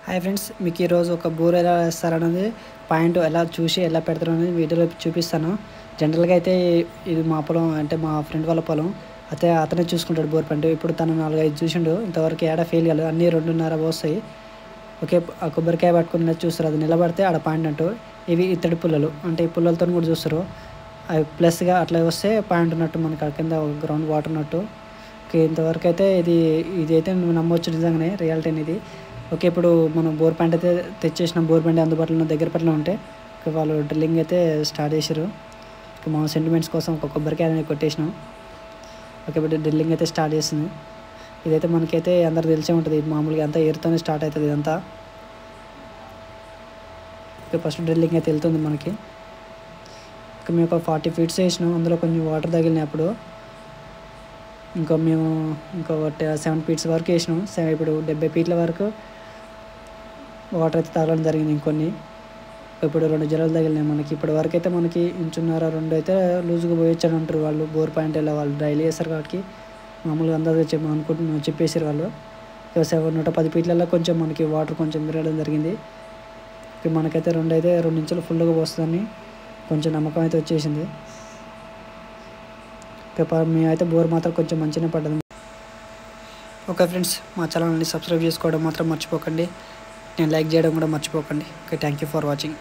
Hi friends, మీకు ఈరోజు ఒక బోర్ ఎలా వేస్తారనేది పాయింట్ ఎలా చూసి ఎలా పెడతారు అనేది వీడియోలో చూపిస్తాను. జనరల్గా అయితే ఇది మా పొలం, అంటే మా ఫ్రెండ్ వాళ్ళ పొలం. అయితే అతనే చూసుకుంటాడు బోర్ పాయింట్. ఇప్పుడు తను 4-5 చూసిండు, ఇంతవరకు ఏడా ఫెయిల్ కాలేదు. అన్నీ 2.5 పోస్తాయి. ఓకే, ఆ కొబ్బరికాయ పట్టుకుని చూస్తారు, అది నిలబడితే ఆడ పాయింట్ అంటూ. ఇవి ఇత్తడి పుల్లలు, అంటే ఈ పుల్లలతో కూడా చూస్తారు. అవి ప్లస్గా అట్లా వస్తే పాయింట్ ఉన్నట్టు, మనకి కింద గ్రౌండ్ వాటర్ ఉన్నట్టు. ఓకే, ఇంతవరకు అయితే ఇది అయితే నువ్వు నమ్మవచ్చు, నిజంగానే రియాలిటీ అనేది. ఓకే, ఇప్పుడు మనం బోర్ పాయింట్ అయితే తెచ్చేసినాం. బోర్ పాయింట్ అందుబాటులో ఉన్న దగ్గర పట్ల ఉంటే వాళ్ళు డ్రిల్లింగ్ అయితే స్టార్ట్ చేశారు. మా సెంటిమెంట్స్ కోసం ఒక కొబ్బరికాయ అనేది కొట్టేసినాం. ఓకే, ఇప్పుడు డ్రిల్లింగ్ అయితే స్టార్ట్ చేస్తుంది. ఇదైతే మనకైతే అందరికి తెలిసే ఉంటుంది, మామూలుగా అంతా ఎయిర్తోనే స్టార్ట్ అవుతుంది ఇదంతా. ఓకే, ఫస్ట్ డ్రిల్లింగ్ అయితే వెళ్తుంది మనకి. ఓకే, మేము ఒక 40 ఫీట్స్ వేసినాం. అందులో కొంచెం వాటర్ తగిలినాయి అప్పుడు. మేము 7 ఫీట్స్ వరకు వేసినాం. ఇప్పుడు 70 ఫీట్ల వరకు వాటర్ అయితే తగలడం జరిగింది. ఇంకొన్ని ఇప్పుడు 2 జలాలు తగిలినాయి మనకి. ఇప్పటి వరకు అయితే మనకి 1.5-2 అయితే లూజ్గా పోయొచ్చు అని అంటారు వాళ్ళు. బోర్ పాయింట్ వెళ్ళే వాళ్ళు డైలీ వేస్తారు కాబట్టి మామూలుగా అందాజ చెప్పేసారు వాళ్ళు. 110 ఫీట్లలో కొంచెం మనకి వాటర్ కొంచెం పెరగడం జరిగింది. మనకైతే 2 ఇంచులు ఫుల్గా పోస్తుందని కొంచెం నమ్మకం అయితే వచ్చేసింది. మేమైతే బోర్ మాత్రం కొంచెం మంచిగానే పడ్డది. ఓకే ఫ్రెండ్స్, మా ఛానల్ని సబ్స్క్రైబ్ చేసుకోవడం మాత్రం మర్చిపోకండి. నేను లైక్ చేయడం కూడా మర్చిపోకండి. Okay, thank you for watching.